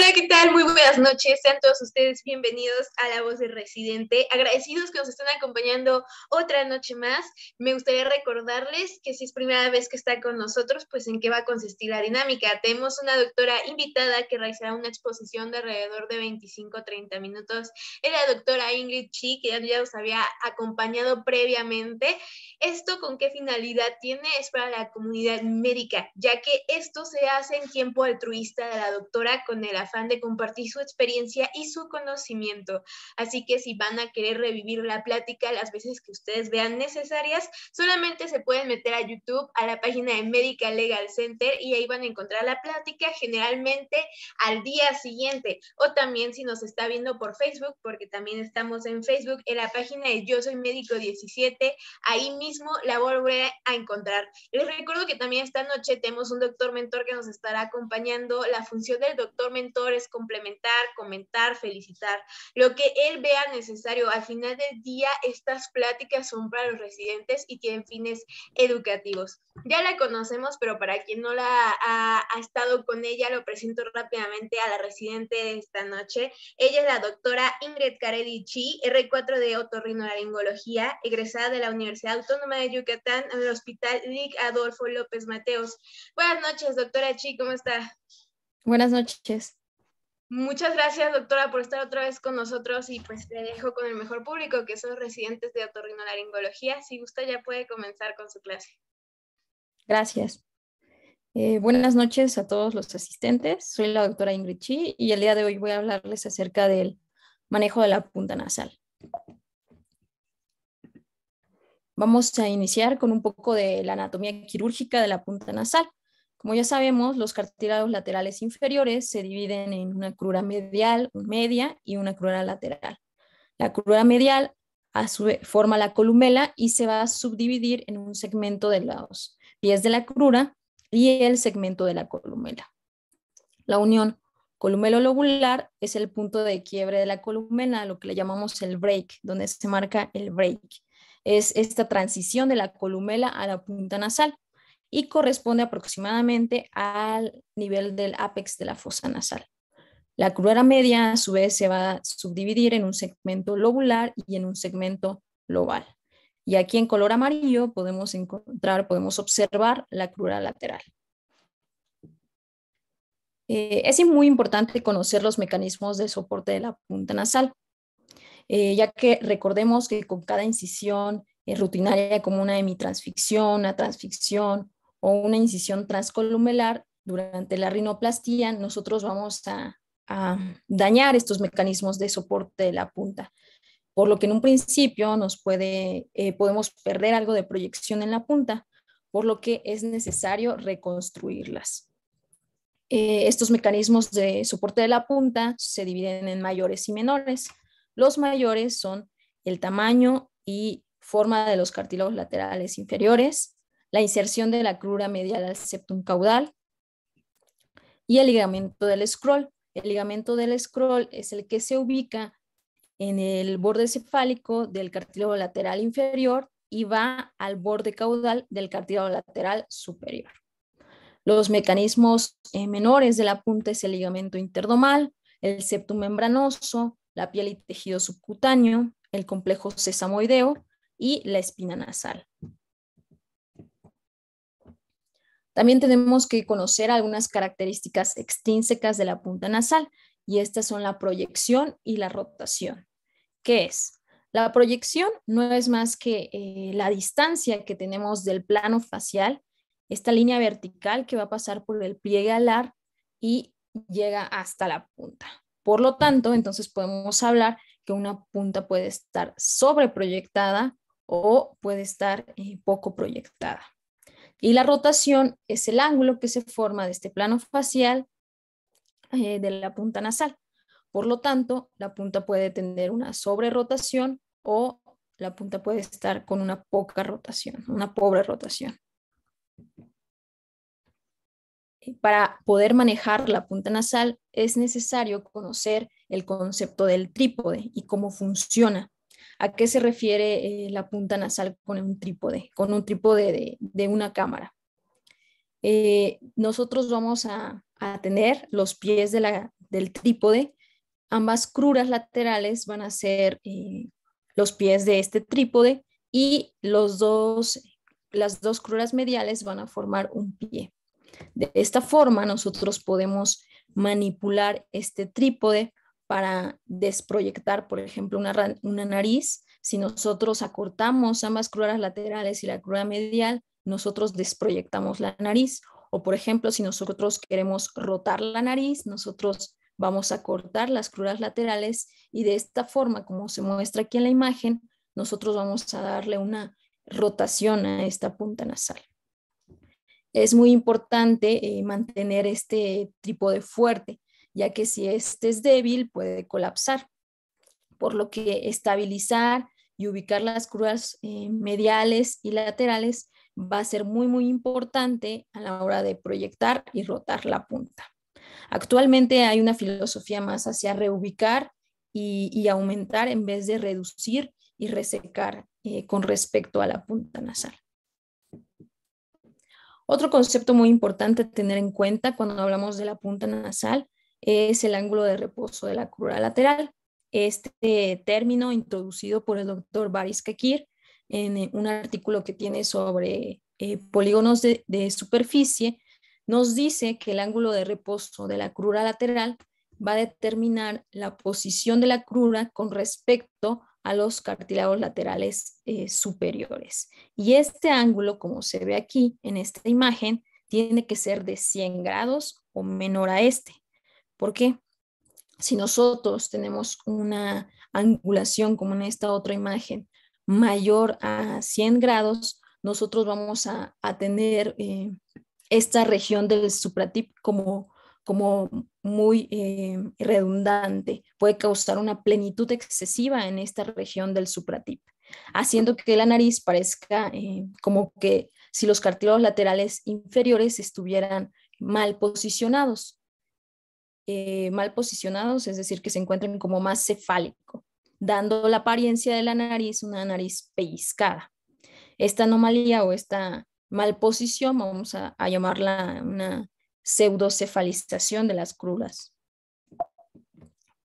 Hola, ¿qué tal? Muy buenas noches. Sean todos ustedes bienvenidos a La Voz del Residente. Agradecidos que nos estén acompañando otra noche más. Me gustaría recordarles que si es primera vez que está con nosotros, pues en qué va a consistir la dinámica. Tenemos una doctora invitada que realizará una exposición de alrededor de 25-30 minutos. Es la doctora Ingrid Chi, que ya nos había acompañado previamente. ¿Esto con qué finalidad tiene? Es para la comunidad médica, ya que esto se hace en tiempo altruista de la doctora con el afán de compartir su experiencia y su conocimiento. Así que si van a querer revivir la plática las veces que ustedes vean necesarias, solamente se pueden meter a YouTube, a la página de Medical Legal Center, y ahí van a encontrar la plática generalmente al día siguiente. O también si nos está viendo por Facebook, porque también estamos en Facebook, en la página de Yo Soy Médico 17, ahí mismo la volveré a encontrar. Les recuerdo que también esta noche tenemos un doctor mentor que nos estará acompañando. La función del doctor mentor es complementar, comentar, felicitar, lo que él vea necesario. Al final del día, estas pláticas son para los residentes y tienen fines educativos. Ya la conocemos, pero para quien no ha estado con ella, lo presento rápidamente a la residente de esta noche. Ella es la doctora Ingrid Carelli Chi, R4 de otorrinolaringología, egresada de la Universidad Autónoma de Yucatán en el Hospital Lic. Adolfo López Mateos. Buenas noches, doctora Chi, ¿cómo está? Buenas noches. Muchas gracias, doctora, por estar otra vez con nosotros, y pues le dejo con el mejor público, que son residentes de otorrinolaringología. Si gusta, ya puede comenzar con su clase. Gracias. Buenas noches a todos los asistentes. Soy la doctora Ingrid Chi y el día de hoy voy a hablarles acerca del manejo de la punta nasal. Vamos a iniciar con un poco de la anatomía quirúrgica de la punta nasal. Como ya sabemos, los cartílagos laterales inferiores se dividen en una crura medial, media y una crura lateral. La crura medial forma la columela y se va a subdividir en un segmento de los pies de la crura y el segmento de la columela. La unión columelo-lobular es el punto de quiebre de la columela, lo que le llamamos el break, donde se marca el break. Es esta transición de la columela a la punta nasal y corresponde aproximadamente al nivel del ápex de la fosa nasal. La crura media, a su vez, se va a subdividir en un segmento lobular y en un segmento lobal. Y aquí en color amarillo podemos observar la crura lateral. Es muy importante conocer los mecanismos de soporte de la punta nasal, ya que recordemos que con cada incisión rutinaria como una hemitransficción, una transficción o una incisión transcolumelar durante la rinoplastía, nosotros vamos a dañar estos mecanismos de soporte de la punta, por lo que en un principio podemos perder algo de proyección en la punta, por lo que es necesario reconstruirlas. Estos mecanismos de soporte de la punta se dividen en mayores y menores. Los mayores son el tamaño y forma de los cartílagos laterales inferiores, la inserción de la crura medial al septum caudal y el ligamento del scroll. El ligamento del scroll es el que se ubica en el borde cefálico del cartílago lateral inferior y va al borde caudal del cartílago lateral superior. Los mecanismos menores de la punta es el ligamento interdomal, el septum membranoso, la piel y tejido subcutáneo, el complejo sesamoideo y la espina nasal. También tenemos que conocer algunas características extrínsecas de la punta nasal, y estas son la proyección y la rotación. ¿Qué es? La proyección no es más que la distancia que tenemos del plano facial, esta línea vertical que va a pasar por el pliegue alar y llega hasta la punta. Por lo tanto, entonces podemos hablar que una punta puede estar sobreproyectada o puede estar poco proyectada. Y la rotación es el ángulo que se forma de este plano facial de la punta nasal. Por lo tanto, la punta puede tener una sobrerotación o la punta puede estar con una poca rotación, una pobre rotación. Para poder manejar la punta nasal es necesario conocer el concepto del trípode y cómo funciona. ¿A qué se refiere la punta nasal con un trípode? Con un trípode de una cámara. Nosotros vamos a tener los pies de la del trípode. Ambas cruras laterales van a ser los pies de este trípode y las dos cruras mediales van a formar un pie. De esta forma nosotros podemos manipular este trípode para desproyectar, por ejemplo, una nariz. Si nosotros acortamos ambas cruras laterales y la crura medial, nosotros desproyectamos la nariz. O, por ejemplo, si nosotros queremos rotar la nariz, nosotros vamos a cortar las cruras laterales y de esta forma, como se muestra aquí en la imagen, nosotros vamos a darle una rotación a esta punta nasal. Es muy importante mantener este trípode fuerte, ya que si este es débil puede colapsar, por lo que estabilizar y ubicar las cruras mediales y laterales va a ser muy importante a la hora de proyectar y rotar la punta. Actualmente hay una filosofía más hacia reubicar y aumentar en vez de reducir y resecar con respecto a la punta nasal. Otro concepto muy importante a tener en cuenta cuando hablamos de la punta nasal es el ángulo de reposo de la crura lateral. Este término introducido por el doctor Baris Kakir en un artículo que tiene sobre polígonos de superficie, nos dice que el ángulo de reposo de la crura lateral va a determinar la posición de la crura con respecto a los cartílagos laterales superiores. Y este ángulo, como se ve aquí en esta imagen, tiene que ser de 100 grados o menor a este. ¿Por qué? Si nosotros tenemos una angulación, como en esta otra imagen, mayor a 100 grados, nosotros vamos a tener esta región del supratip como muy redundante, puede causar una plenitud excesiva en esta región del supratip, haciendo que la nariz parezca como que si los cartílagos laterales inferiores estuvieran mal posicionados. Mal posicionados, es decir, que se encuentren como más cefálico, dando la apariencia de la nariz una nariz pellizcada. Esta anomalía o esta malposición vamos a llamarla una pseudocefalización de las cruras.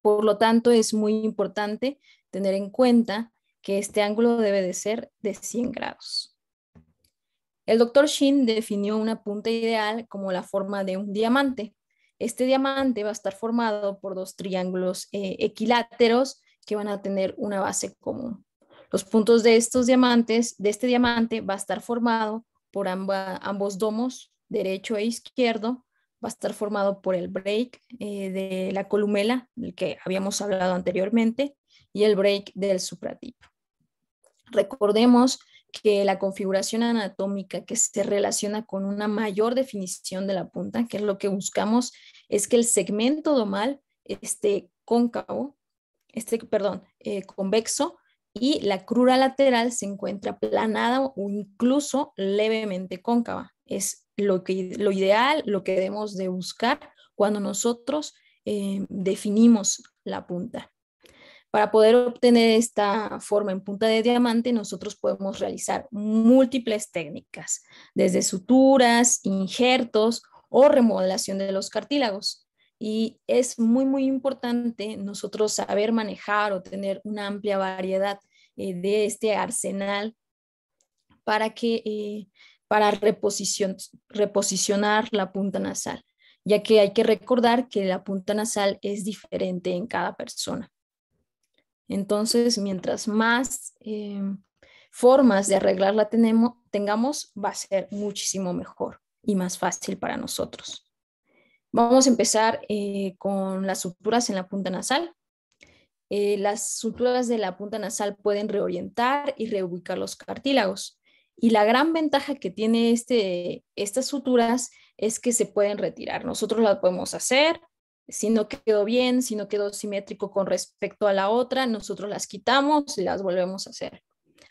Por lo tanto, es muy importante tener en cuenta que este ángulo debe de ser de 100 grados. El doctor Shin definió una punta ideal como la forma de un diamante. Este diamante va a estar formado por dos triángulos equiláteros que van a tener una base común. Los puntos de este diamante va a estar formado por ambos domos, derecho e izquierdo, va a estar formado por el break de la columela, del que habíamos hablado anteriormente, y el break del supratip. Recordemos que la configuración anatómica que se relaciona con una mayor definición de la punta, que es lo que buscamos, es que el segmento domal esté convexo y la crura lateral se encuentra aplanada o incluso levemente cóncava. Es lo ideal, lo que debemos de buscar cuando nosotros definimos la punta. Para poder obtener esta forma en punta de diamante, nosotros podemos realizar múltiples técnicas, desde suturas, injertos o remodelación de los cartílagos. Y es muy importante nosotros saber manejar o tener una amplia variedad de este arsenal para reposicionar la punta nasal, ya que hay que recordar que la punta nasal es diferente en cada persona. Entonces, mientras más formas de arreglarla tengamos, va a ser muchísimo mejor y más fácil para nosotros. Vamos a empezar con las suturas en la punta nasal. Las suturas de la punta nasal pueden reorientar y reubicar los cartílagos. Y la gran ventaja que tiene estas suturas es que se pueden retirar. Nosotros las podemos hacer. Si no quedó bien, si no quedó simétrico con respecto a la otra, nosotros las quitamos y las volvemos a hacer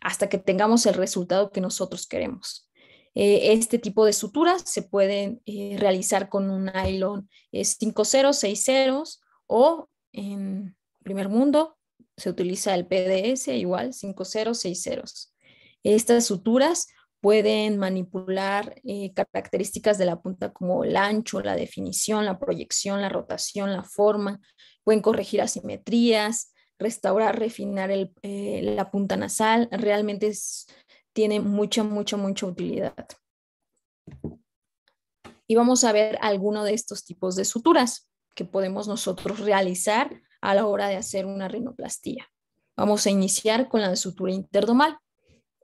hasta que tengamos el resultado que nosotros queremos. Este tipo de suturas se pueden realizar con un nylon 5 ceros, 6 ceros o en primer mundo se utiliza el PDS igual 5 ceros, 6 ceros. Estas suturas pueden manipular características de la punta como el ancho, la definición, la proyección, la rotación, la forma, pueden corregir asimetrías, restaurar, refinar la punta nasal, realmente tiene mucha utilidad. Y vamos a ver alguno de estos tipos de suturas que podemos nosotros realizar a la hora de hacer una rinoplastía. Vamos a iniciar con la sutura interdomal.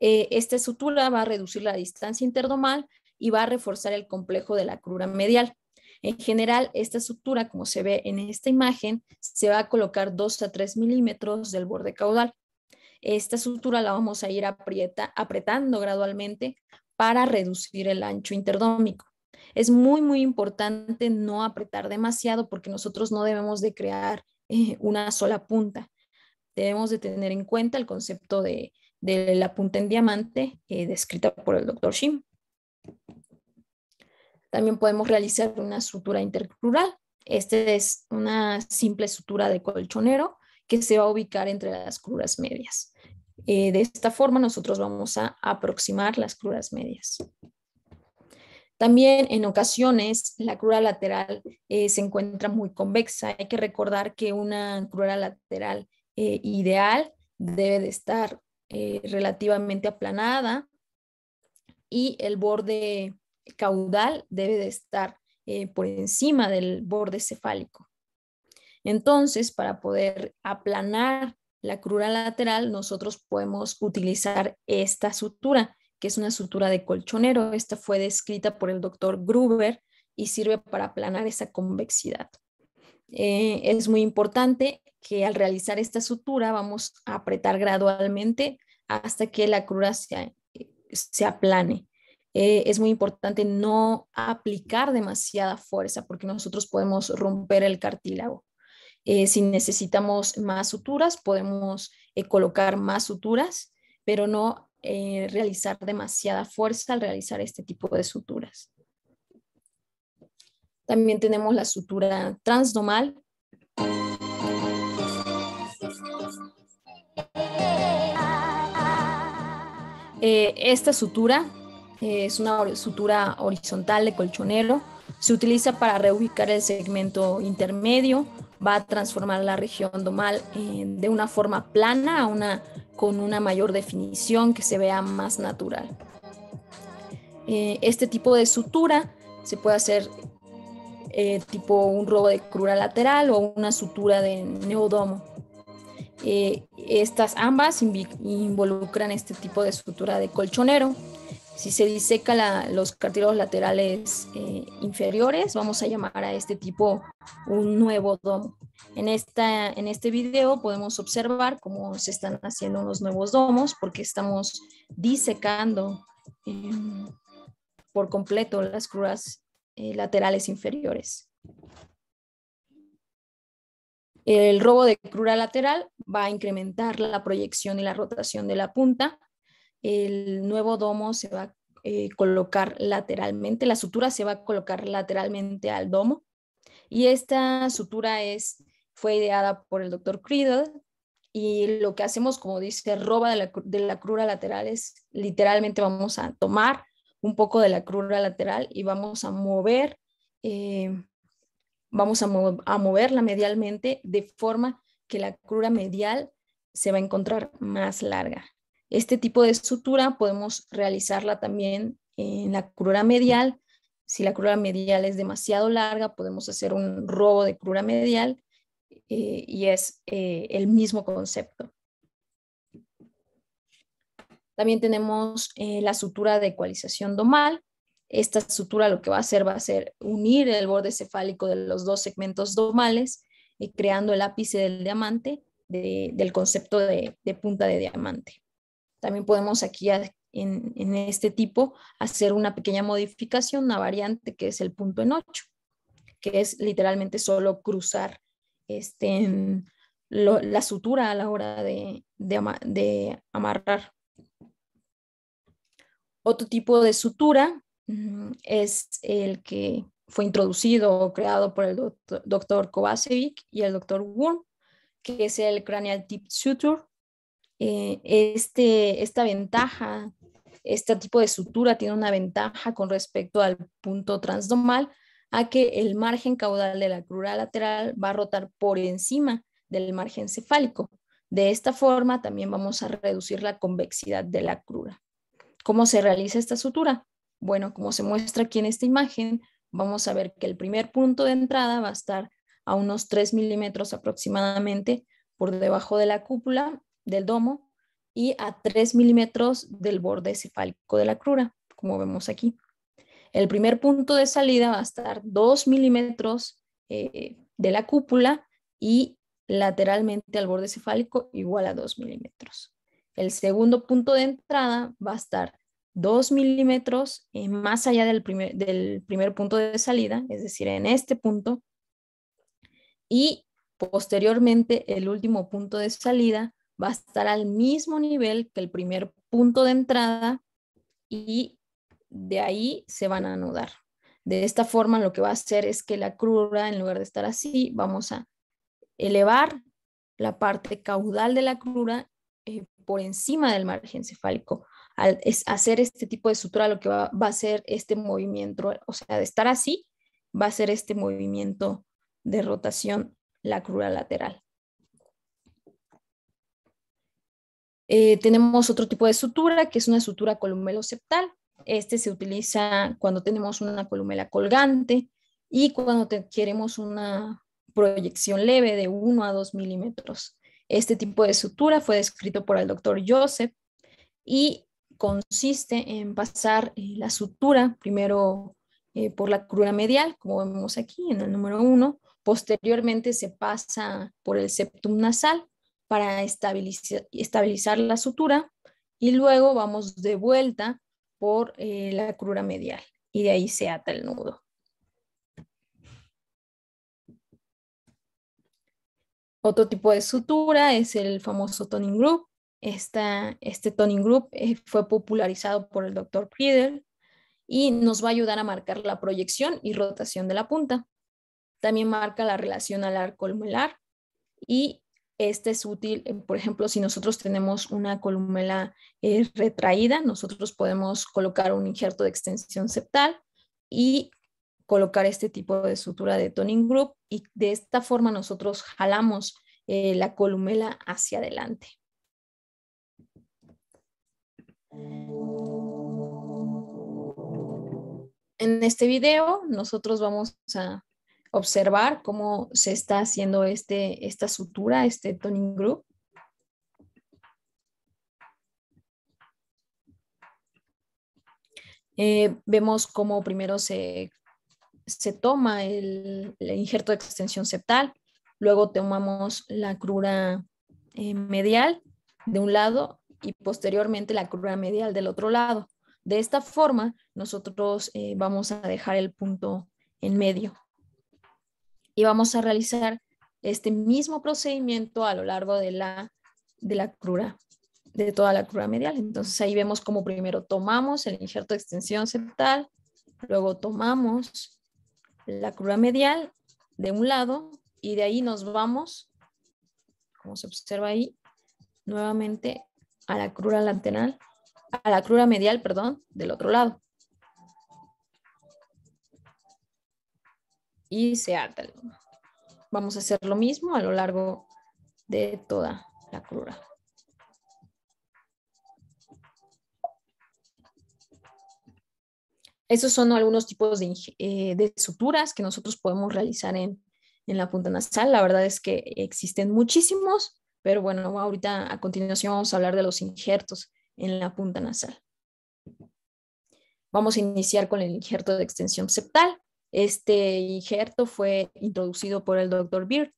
Esta sutura va a reducir la distancia interdomal y va a reforzar el complejo de la crura medial. En general, esta sutura, como se ve en esta imagen, se va a colocar 2 a 3 milímetros del borde caudal. Esta sutura la vamos a ir apretando gradualmente para reducir el ancho interdómico. Es muy importante no apretar demasiado porque nosotros no debemos de crear una sola punta. Debemos de tener en cuenta el concepto de la punta en diamante descrita por el Dr. Shim. También podemos realizar una sutura intercrural. Esta es una simple sutura de colchonero que se va a ubicar entre las cruras medias. De esta forma nosotros vamos a aproximar las cruras medias. También en ocasiones la crura lateral se encuentra muy convexa. Hay que recordar que una crura lateral ideal debe de estar relativamente aplanada y el borde caudal debe de estar por encima del borde cefálico. Entonces, para poder aplanar la crura lateral, nosotros podemos utilizar esta sutura, que es una sutura de colchonero. Esta fue descrita por el doctor Gruber y sirve para aplanar esa convexidad. Es muy importante que al realizar esta sutura vamos a apretar gradualmente hasta que la crura se aplane. Es muy importante no aplicar demasiada fuerza porque nosotros podemos romper el cartílago. Si necesitamos más suturas, podemos colocar más suturas, pero no realizar demasiada fuerza al realizar este tipo de suturas. También tenemos la sutura transdomal. Esta sutura es una sutura horizontal de colchonero. Se utiliza para reubicar el segmento intermedio. Va a transformar la región domal de una forma plana a con una mayor definición que se vea más natural. Este tipo de sutura se puede hacer tipo un robo de crura lateral o una sutura de neodomo. Estas ambas involucran este tipo de sutura de colchonero. Si se diseca los cartílagos laterales inferiores, vamos a llamar a este tipo un nuevo domo. En este video podemos observar cómo se están haciendo unos nuevos domos porque estamos disecando por completo las cruras laterales inferiores. El robo de crura lateral va a incrementar la proyección y la rotación de la punta. El nuevo domo se va a colocar lateralmente, la sutura se va a colocar lateralmente al domo y esta sutura fue ideada por el Dr. Creedle y lo que hacemos, como dice, roba de la crura lateral es literalmente vamos a tomar un poco de la crura lateral y vamos a mover moverla medialmente de forma que la crura medial se va a encontrar más larga. Este tipo de sutura podemos realizarla también en la crura medial. Si la crura medial es demasiado larga, podemos hacer un robo de crura medial y es el mismo concepto. También tenemos la sutura de ecualización domal. Esta sutura lo que va a hacer unir el borde cefálico de los dos segmentos domales, creando el ápice del diamante del concepto de punta de diamante. También podemos aquí en este tipo hacer una pequeña modificación, una variante que es el punto en 8, que es literalmente solo cruzar la sutura a la hora de amarrar. Otro tipo de sutura es el que fue introducido o creado por el doctor Kovacevic y el doctor Wurm, que es el cranial tip suture. Esta ventaja este tipo de sutura tiene una ventaja con respecto al punto transdomal, a que el margen caudal de la crura lateral va a rotar por encima del margen cefálico. De esta forma también vamos a reducir la convexidad de la crura. ¿Cómo se realiza esta sutura? Bueno, como se muestra aquí en esta imagen, vamos a ver que el primer punto de entrada va a estar a unos 3 milímetros aproximadamente por debajo de la cúpula del domo y a 3 milímetros del borde cefálico de la crura, como vemos aquí. El primer punto de salida va a estar 2 milímetros de la cúpula y lateralmente al borde cefálico igual a 2 milímetros. El segundo punto de entrada va a estar 2 milímetros más allá del primer punto de salida, es decir, en este punto, y posteriormente el último punto de salida va a estar al mismo nivel que el primer punto de entrada y de ahí se van a anudar. De esta forma lo que va a hacer es que la crura, en lugar de estar así, vamos a elevar la parte caudal de la crura por encima del margen cefálico. Al hacer este tipo de sutura, lo que va a hacer este movimiento, o sea, de estar así, va a hacer este movimiento de rotación la crura lateral. Tenemos otro tipo de sutura, que es una sutura columeloseptal. Este se utiliza cuando tenemos una columela colgante y cuando queremos una proyección leve de 1 a 2 milímetros. Este tipo de sutura fue descrito por el doctor Joseph y consiste en pasar la sutura primero por la crura medial, como vemos aquí en el número 1. Posteriormente se pasa por el septum nasal para estabilizar la sutura y luego vamos de vuelta por la crura medial y de ahí se ata el nudo. Otro tipo de sutura es el famoso toning group. Este toning group fue popularizado por el Dr. Friedel y nos va a ayudar a marcar la proyección y rotación de la punta. También marca la relación alar columnar y este es útil, por ejemplo, si nosotros tenemos una columela retraída, nosotros podemos colocar un injerto de extensión septal y colocar este tipo de sutura de toning group y de esta forma nosotros jalamos la columela hacia adelante. En este video nosotros vamos a observar cómo se está haciendo esta sutura, este toning group. Vemos cómo primero se toma el injerto de extensión septal, luego tomamos la crura medial de un lado y posteriormente la crura medial del otro lado. De esta forma, nosotros vamos a dejar el punto en medio y vamos a realizar este mismo procedimiento a lo largo de la crura, de toda la crura medial. Entonces ahí vemos cómo primero tomamos el injerto de extensión septal, luego tomamos la crura medial de un lado y de ahí nos vamos, como se observa ahí, nuevamente a la crura lateral, a la crura medial, perdón, del otro lado. Y se ata. Vamos a hacer lo mismo a lo largo de toda la crura. Esos son algunos tipos de suturas que nosotros podemos realizar en la punta nasal. La verdad es que existen muchísimos, pero bueno, ahorita a continuación vamos a hablar de los injertos en la punta nasal. Vamos a iniciar con el injerto de extensión septal. Este injerto fue introducido por el Dr. Beard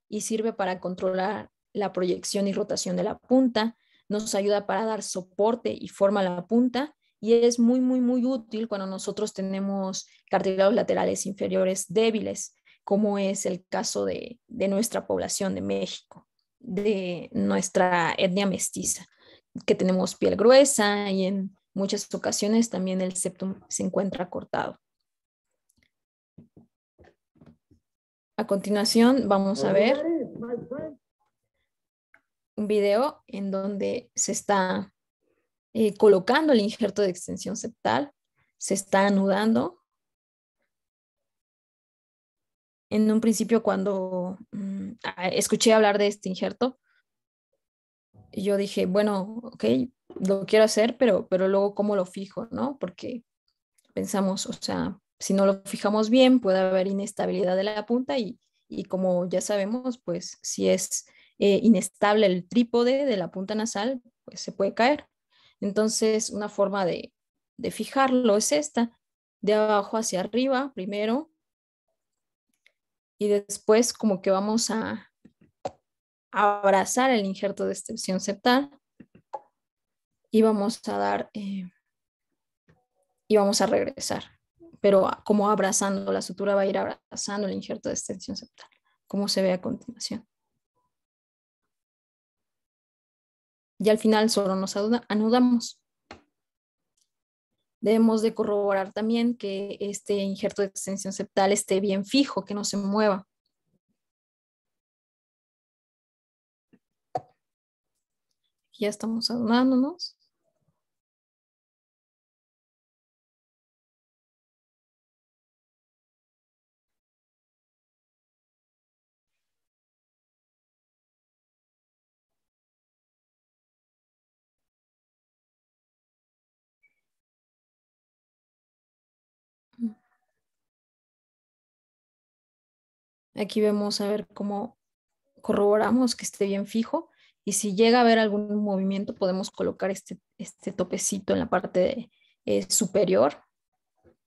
y sirve para controlar la proyección y rotación de la punta. Nos ayuda para dar soporte y forma a la punta y es muy, muy, muy útil cuando nosotros tenemos cartílagos laterales inferiores débiles, como es el caso de nuestra población de México, de nuestra etnia mestiza, que tenemos piel gruesa y en muchas ocasiones también el septum se encuentra cortado. A continuación vamos a ver un video en donde se está colocando el injerto de extensión septal, se está anudando. En un principio, cuando escuché hablar de este injerto, yo dije, bueno, ok, lo quiero hacer, pero luego cómo lo fijo, ¿no? Porque pensamos, o sea, si no lo fijamos bien, puede haber inestabilidad de la punta y como ya sabemos, pues si es inestable el trípode de la punta nasal, pues se puede caer. Entonces, una forma de fijarlo es esta, de abajo hacia arriba primero y después como que vamos a abrazar el injerto de extensión septal y vamos a dar y vamos a regresar, pero como abrazando, la sutura va a ir abrazando el injerto de extensión septal, como se ve a continuación. Y al final solo nos anudamos. Debemos de corroborar también que este injerto de extensión septal esté bien fijo, que no se mueva. Ya estamos anudándonos. Aquí vemos a ver cómo corroboramos que esté bien fijo y si llega a haber algún movimiento podemos colocar este topecito en la parte superior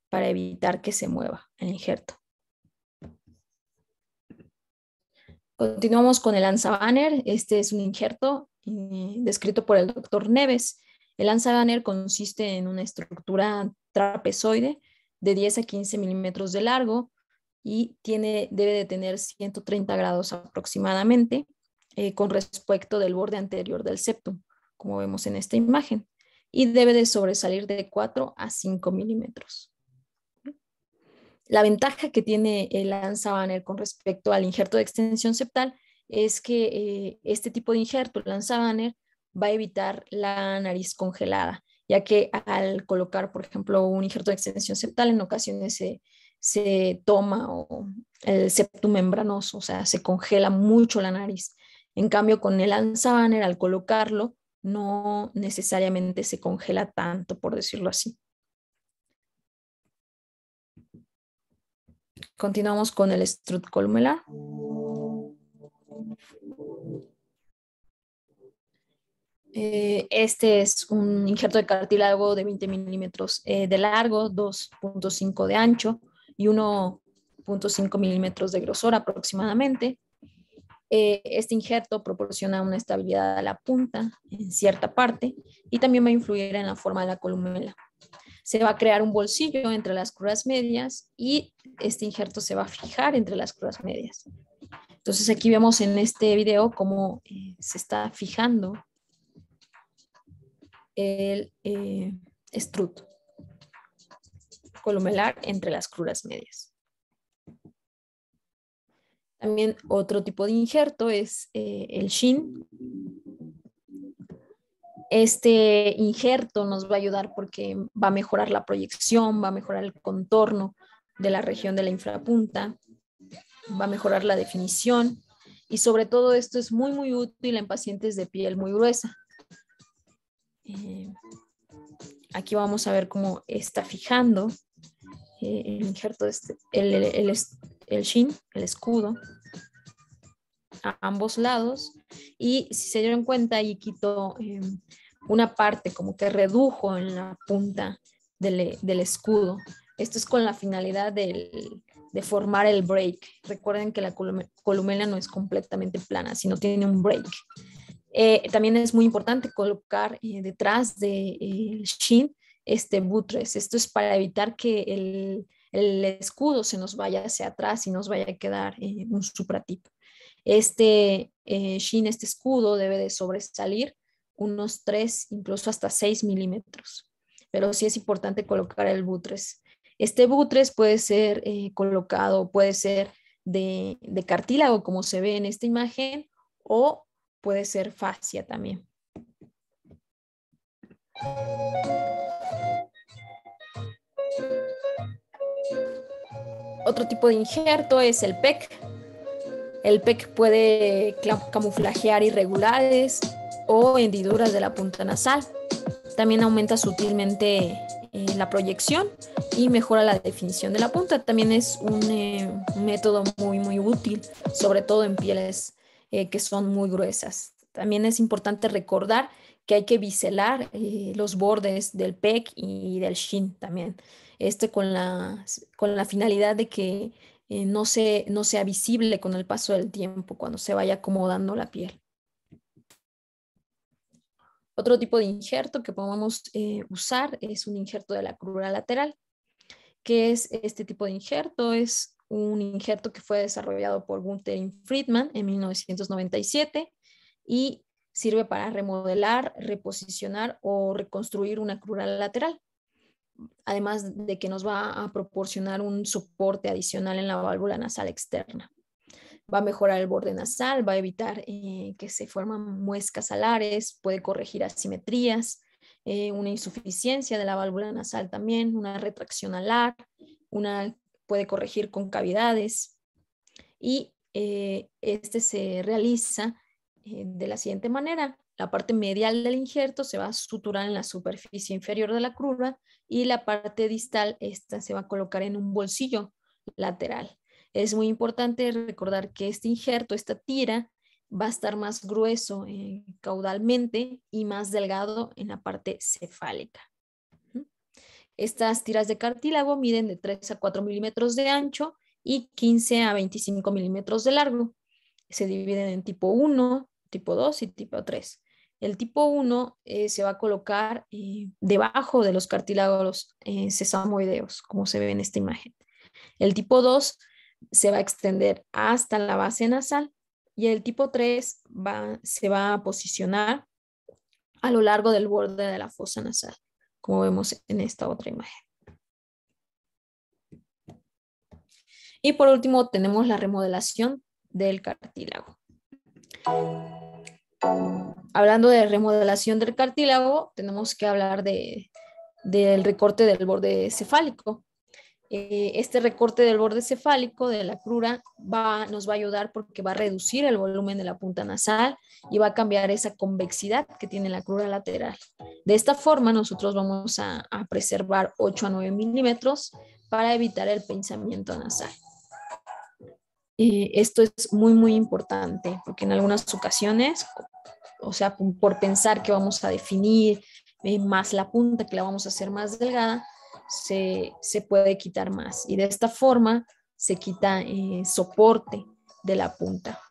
para evitar que se mueva el injerto. Continuamos con el Ansa Banner. Este es un injerto descrito por el doctor Neves. El Ansa Banner consiste en una estructura trapezoide de 10 a 15 milímetros de largo y debe de tener 130 grados aproximadamente con respecto del borde anterior del septum, como vemos en esta imagen, y debe de sobresalir de 4 a 5 milímetros. La ventaja que tiene el Ansa Banner con respecto al injerto de extensión septal es que este tipo de injerto, el Ansa Banner, va a evitar la nariz congelada, ya que al colocar, por ejemplo, un injerto de extensión septal, en ocasiones se toma el septum membranoso, o sea, se congela mucho la nariz. En cambio, con el Ansa Banner, al colocarlo, no necesariamente se congela tanto, por decirlo así. Continuamos con el strut columelar. Este es un injerto de cartílago de 20 milímetros de largo, 2.5 de ancho y 1.5 milímetros de grosor aproximadamente. Este injerto proporciona una estabilidad a la punta en cierta parte y también va a influir en la forma de la columela. Se va a crear un bolsillo entre las cruras medias y este injerto se va a fijar entre las cruras medias. Entonces aquí vemos en este video cómo se está fijando el strut columelar entre las cruras medias. También otro tipo de injerto es el shin. Este injerto nos va a ayudar porque va a mejorar la proyección, va a mejorar el contorno de la región de la infrapunta, va a mejorar la definición y sobre todo esto es muy, muy útil en pacientes de piel muy gruesa. Aquí vamos a ver cómo está fijando el injerto, el shin, el escudo, a ambos lados. Y si se dieron cuenta, ahí quitó una parte, como que redujo en la punta del escudo. Esto es con la finalidad de formar el break. Recuerden que la columela no es completamente plana, sino tiene un break. También es muy importante colocar detrás del shin este buttress. Esto es para evitar que el escudo se nos vaya hacia atrás y nos vaya a quedar un supratip. Este shin, este escudo debe de sobresalir unos 3, incluso hasta 6 milímetros. Pero sí es importante colocar el buttress. Este buttress puede ser colocado, puede ser de cartílago, como se ve en esta imagen, o puede ser fascia también. Otro tipo de injerto es el PEC. El PEC puede camuflajear irregulares o hendiduras de la punta nasal. También aumenta sutilmente la proyección y mejora la definición de la punta. También es un método muy útil, sobre todo en pieles que son muy gruesas. También es importante recordar que hay que biselar los bordes del PEC y del shin también. Con la finalidad de que no sea visible con el paso del tiempo cuando se vaya acomodando la piel. Otro tipo de injerto que podemos usar es un injerto de la crura lateral. ¿Qué es este tipo de injerto? Es un injerto que fue desarrollado por Gunther Friedman en 1997 y sirve para remodelar, reposicionar o reconstruir una crura lateral. Además de que nos va a proporcionar un soporte adicional en la válvula nasal externa. Va a mejorar el borde nasal, va a evitar que se forman muescas alares, puede corregir asimetrías, una insuficiencia de la válvula nasal también, una retracción alar, puede corregir concavidades y este se realiza de la siguiente manera. La parte medial del injerto se va a suturar en la superficie inferior de la crura y la parte distal, esta se va a colocar en un bolsillo lateral. Es muy importante recordar que este injerto, esta tira, va a estar más grueso caudalmente y más delgado en la parte cefálica. Estas tiras de cartílago miden de 3 a 4 milímetros de ancho y 15 a 25 milímetros de largo. Se dividen en tipo 1, tipo 2 y tipo 3. El tipo 1 se va a colocar debajo de los cartílagos sesamoideos, como se ve en esta imagen. El tipo 2 se va a extender hasta la base nasal y el tipo 3 se va a posicionar a lo largo del borde de la fosa nasal, como vemos en esta otra imagen. Y por último tenemos la remodelación del cartílago. Hablando de remodelación del cartílago, tenemos que hablar del recorte del borde cefálico. Este recorte del borde cefálico de la crura nos va a ayudar porque va a reducir el volumen de la punta nasal y va a cambiar esa convexidad que tiene la crura lateral. De esta forma nosotros vamos a preservar 8 a 9 milímetros para evitar el pinzamiento nasal. Esto es muy importante porque en algunas ocasiones, o sea, por pensar que vamos a definir más la punta, que la vamos a hacer más delgada, se puede quitar más y de esta forma se quita soporte de la punta.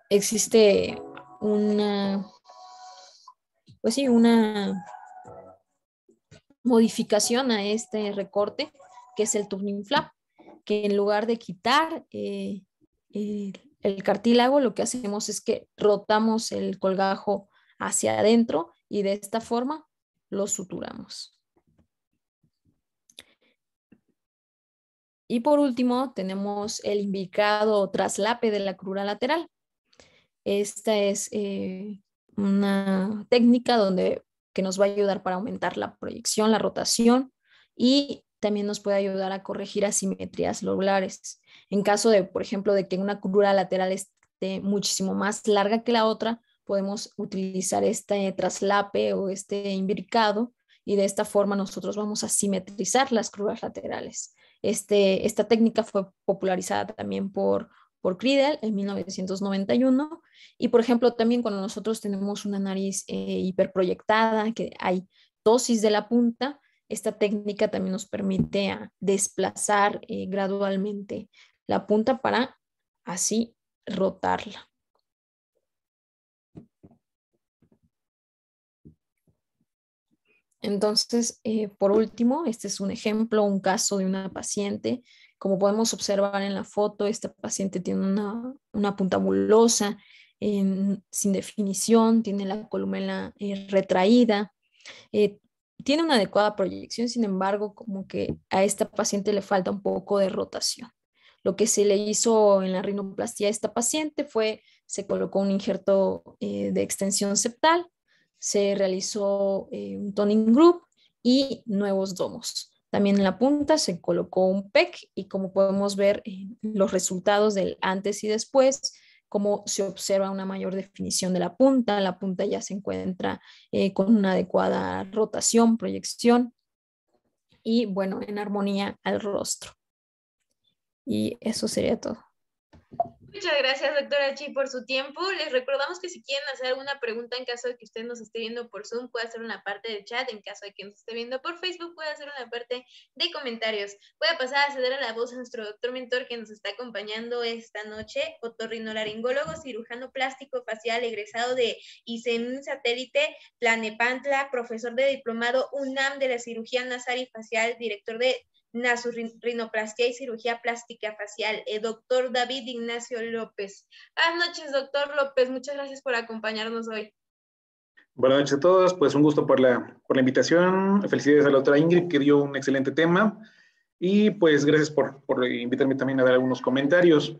Existe una modificación a este recorte que es el turning flap, que en lugar de quitar el cartílago, lo que hacemos es que rotamos el colgajo hacia adentro y de esta forma lo suturamos. Y por último tenemos el imbricado o traslape de la crura lateral. Esta es una técnica que nos va a ayudar para aumentar la proyección, la rotación y también nos puede ayudar a corregir asimetrías lobulares. En caso de, por ejemplo, de que una crura lateral esté muchísimo más larga que la otra, podemos utilizar este traslape o este imbricado y de esta forma nosotros vamos a simetrizar las cruras laterales. Esta técnica fue popularizada también por Criedel en 1991 y por ejemplo también cuando nosotros tenemos una nariz hiperproyectada, que hay ptosis de la punta, esta técnica también nos permite desplazar gradualmente la punta para así rotarla. Entonces, por último, este es un ejemplo, un caso de una paciente. Como podemos observar en la foto, esta paciente tiene una punta bulosa, sin definición, tiene la columela retraída, tiene una adecuada proyección, sin embargo, como que a esta paciente le falta un poco de rotación. Lo que se le hizo en la rinoplastia a esta paciente se colocó un injerto de extensión septal, se realizó un toning group y nuevos domos. También en la punta se colocó un PEC y como podemos ver los resultados del antes y después, cómo se observa una mayor definición de la punta ya se encuentra con una adecuada rotación, proyección y bueno, en armonía al rostro. Y eso sería todo. Muchas gracias, doctora Chi, por su tiempo. Les recordamos que si quieren hacer alguna pregunta en caso de que usted nos esté viendo por Zoom, puede hacer una parte del chat. En caso de que nos esté viendo por Facebook, puede hacer una parte de comentarios. Voy a pasar a ceder a la voz a nuestro doctor mentor que nos está acompañando esta noche, otorrinolaringólogo, cirujano plástico facial, egresado de ICEN Satélite, Tlanepantla, profesor de diplomado UNAM de la cirugía nasal y facial, director de nasorinoplastia y cirugía plástica facial, doctor David Ignacio López. Buenas noches, doctor López, muchas gracias por acompañarnos hoy. Buenas noches a todos, pues un gusto por la invitación. Felicidades a la doctora Ingrid, que dio un excelente tema. Y pues gracias por invitarme también a dar algunos comentarios.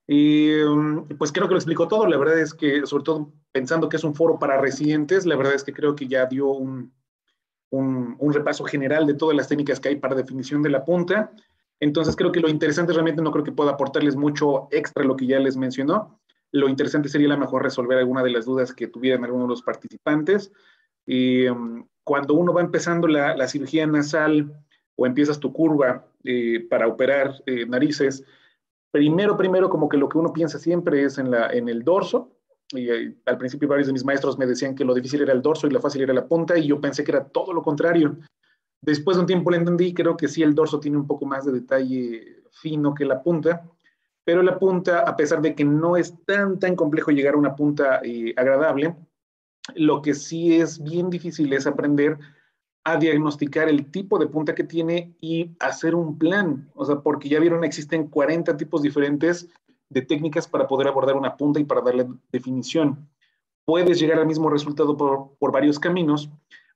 Y pues creo que lo explicó todo. La verdad es que, sobre todo pensando que es un foro para residentes, la verdad es que creo que ya dio un repaso general de todas las técnicas que hay para definición de la punta. Entonces creo que lo interesante realmente no creo que pueda aportarles mucho extra lo que ya les mencionó. Lo interesante sería a lo mejor resolver alguna de las dudas que tuvieran algunos de los participantes. Y cuando uno va empezando la cirugía nasal o empiezas tu curva para operar narices, primero como que lo que uno piensa siempre es en el dorso, y al principio varios de mis maestros me decían que lo difícil era el dorso y lo fácil era la punta, y yo pensé que era todo lo contrario. Después de un tiempo lo entendí, creo que sí el dorso tiene un poco más de detalle fino que la punta, pero la punta, a pesar de que no es tan complejo llegar a una punta agradable, lo que sí es bien difícil es aprender a diagnosticar el tipo de punta que tiene y hacer un plan. O sea, porque ya vieron, existen 40 tipos diferentes de técnicas para poder abordar una punta y para darle definición. Puedes llegar al mismo resultado por varios caminos,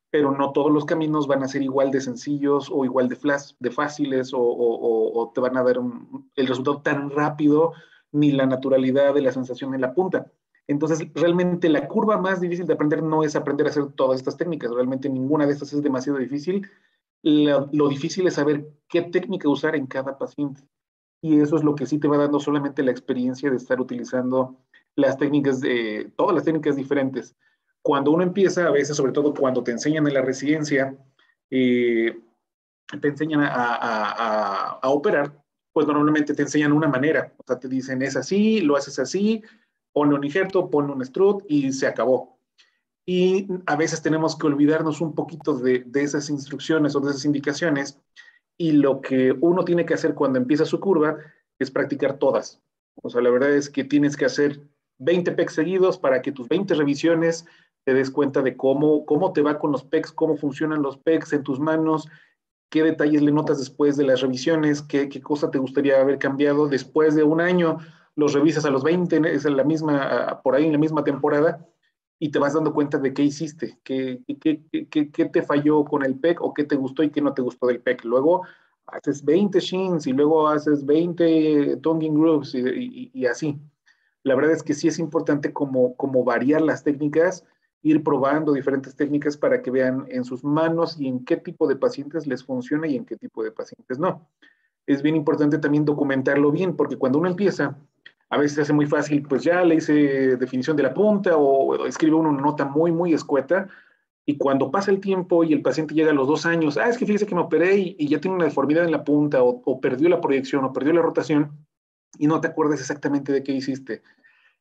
pero no todos los caminos van a ser igual de sencillos o igual de fáciles o te van a dar el resultado tan rápido, ni la naturalidad de la sensación en la punta. Entonces, realmente la curva más difícil de aprender no es aprender a hacer todas estas técnicas. Realmente ninguna de estas es demasiado difícil. Lo difícil es saber qué técnica usar en cada paciente. Y eso es lo que sí te va dando solamente la experiencia de estar utilizando las técnicas, todas las técnicas diferentes. Cuando uno empieza, a veces, sobre todo cuando te enseñan en la residencia, te enseñan a operar, pues normalmente te enseñan una manera. O sea, te dicen, es así, lo haces así, ponle un injerto, ponle un strut y se acabó. Y a veces tenemos que olvidarnos un poquito de esas instrucciones o de esas indicaciones, y lo que uno tiene que hacer cuando empieza su curva es practicar todas. O sea, la verdad es que tienes que hacer 20 PECs seguidos para que tus 20 revisiones te des cuenta de cómo te va con los PECs, cómo funcionan los PECs en tus manos, qué detalles le notas después de las revisiones, qué cosa te gustaría haber cambiado después de un año, los revisas a los 20, es en la misma, por ahí en la misma temporada, y te vas dando cuenta de qué hiciste, qué te falló con el PEC o qué te gustó y qué no te gustó del PEC. Luego haces 20 shins y luego haces 20 tonguing groups y así. La verdad es que sí es importante como variar las técnicas, ir probando diferentes técnicas para que vean en sus manos y en qué tipo de pacientes les funciona y en qué tipo de pacientes no. Es bien importante también documentarlo bien, porque cuando uno empieza, a veces se hace muy fácil, pues ya le hice definición de la punta o escribe uno una nota muy escueta, y cuando pasa el tiempo y el paciente llega a los 2 años, es que fíjese que me operé y ya tiene una deformidad en la punta o perdió la proyección o perdió la rotación y no te acuerdas exactamente de qué hiciste.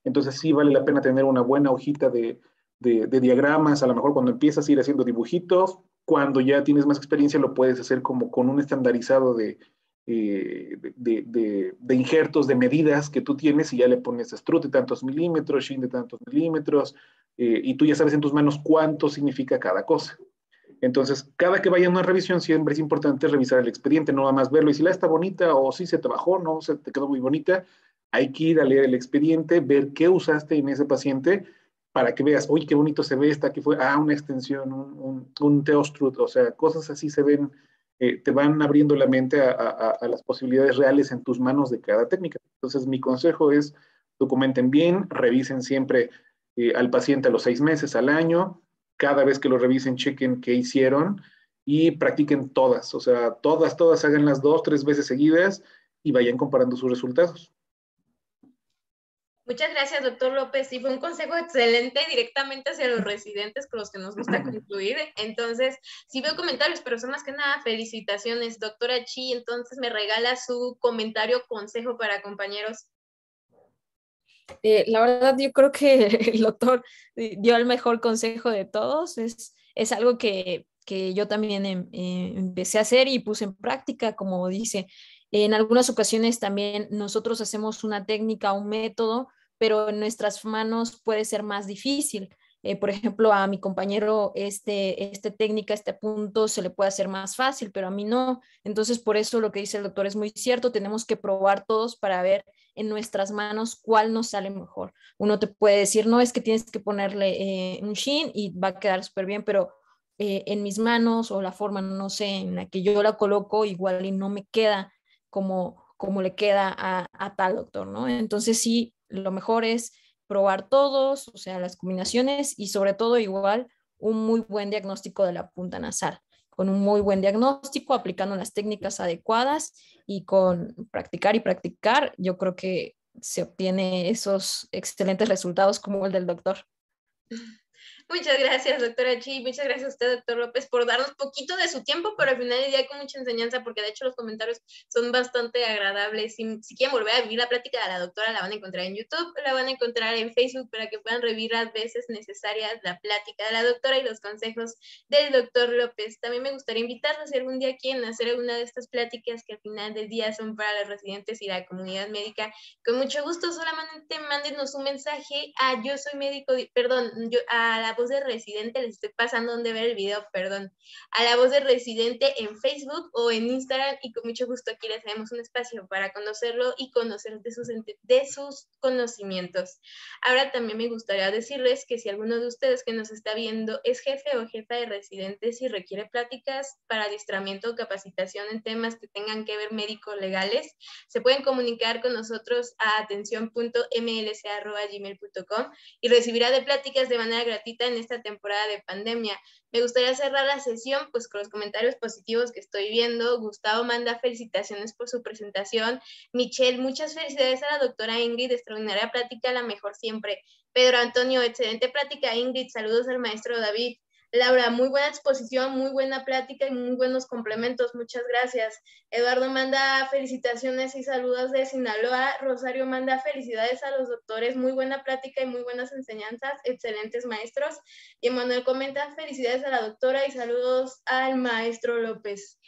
Entonces sí vale la pena tener una buena hojita de diagramas, a lo mejor cuando empiezas a ir haciendo dibujitos, cuando ya tienes más experiencia lo puedes hacer como con un estandarizado de injertos, de medidas que tú tienes, y ya le pones strut de tantos milímetros, shin de tantos milímetros, y tú ya sabes en tus manos cuánto significa cada cosa. Entonces, cada que vaya a una revisión, siempre es importante revisar el expediente, no nada más verlo y si la está bonita o si se te bajó, no, se te quedó muy bonita. Hay que ir a leer el expediente, ver qué usaste en ese paciente para que veas, uy, qué bonito se ve esta, que fue, una extensión, un teostrut, o sea, cosas así se ven, te van abriendo la mente a las posibilidades reales en tus manos de cada técnica. Entonces, mi consejo es, documenten bien, revisen siempre al paciente a los 6 meses, al año, cada vez que lo revisen, chequen qué hicieron y practiquen todas, o sea, todas háganlas 2, 3 veces seguidas y vayan comparando sus resultados. Muchas gracias, doctor López. Sí, fue un consejo excelente directamente hacia los residentes con los que nos gusta concluir. Entonces, sí veo comentarios, pero son más que nada felicitaciones. Doctora Chi, entonces me regala su comentario, consejo para compañeros. La verdad, yo creo que el doctor dio el mejor consejo de todos. Es algo que yo también empecé a hacer y puse en práctica, como dice. En algunas ocasiones también nosotros hacemos una técnica, un método, pero en nuestras manos puede ser más difícil. Por ejemplo, a mi compañero este técnica, este punto se le puede hacer más fácil, pero a mí no. Entonces, por eso lo que dice el doctor es muy cierto. Tenemos que probar todos para ver en nuestras manos cuál nos sale mejor. Uno te puede decir, no, es que tienes que ponerle un shin y va a quedar súper bien, pero en mis manos o la forma, no sé, en la que yo la coloco, igual y no me queda como le queda a tal doctor, ¿no? Entonces sí, lo mejor es probar todos, o sea, las combinaciones y sobre todo igual un muy buen diagnóstico de la punta nasal. Con un muy buen diagnóstico, aplicando las técnicas adecuadas y con practicar y practicar, yo creo que se obtiene esos excelentes resultados como el del doctor. Muchas gracias, doctora Chi. Muchas gracias a usted, doctor López, por darnos poquito de su tiempo, pero al final del día con mucha enseñanza, porque de hecho los comentarios son bastante agradables. Si quieren volver a vivir la plática de la doctora, la van a encontrar en YouTube, la van a encontrar en Facebook para que puedan revivir las veces necesarias la plática de la doctora y los consejos del doctor López. También me gustaría invitarlos si algún día quieren hacer alguna de estas pláticas que al final del día son para los residentes y la comunidad médica. Con mucho gusto, solamente mándenos un mensaje a yo soy médico, perdón, a la voz de residente, les estoy pasando donde ver el video, perdón, a la voz de residente en Facebook o en Instagram y con mucho gusto aquí les damos un espacio para conocerlo y conocer de sus conocimientos. Ahora también me gustaría decirles que si alguno de ustedes que nos está viendo es jefe o jefa de residentes y requiere pláticas para adiestramiento o capacitación en temas que tengan que ver médicos legales, se pueden comunicar con nosotros a atención.mlc@gmail.com y recibirá de pláticas de manera gratuita en esta temporada de pandemia. Me gustaría cerrar la sesión pues con los comentarios positivos que estoy viendo. Gustavo manda felicitaciones por su presentación. Michelle, muchas felicidades a la doctora Ingrid, extraordinaria plática, la mejor siempre. Pedro Antonio, excelente plática Ingrid, saludos al maestro David. Laura, muy buena exposición, muy buena plática y muy buenos complementos, muchas gracias. Eduardo manda felicitaciones y saludos de Sinaloa. Rosario manda felicidades a los doctores, muy buena plática y muy buenas enseñanzas, excelentes maestros. Y Emanuel comenta felicidades a la doctora y saludos al maestro López.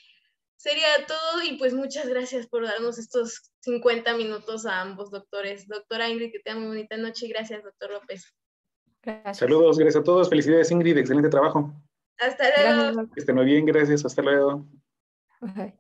Sería todo y pues muchas gracias por darnos estos 50 minutos a ambos doctores. Doctora Ingrid, que tenga muy bonita noche y gracias, doctor López. Gracias. Saludos, gracias a todos. Felicidades, Ingrid. Excelente trabajo. Hasta luego. Gracias. Que estén muy bien, gracias. Hasta luego. Bye.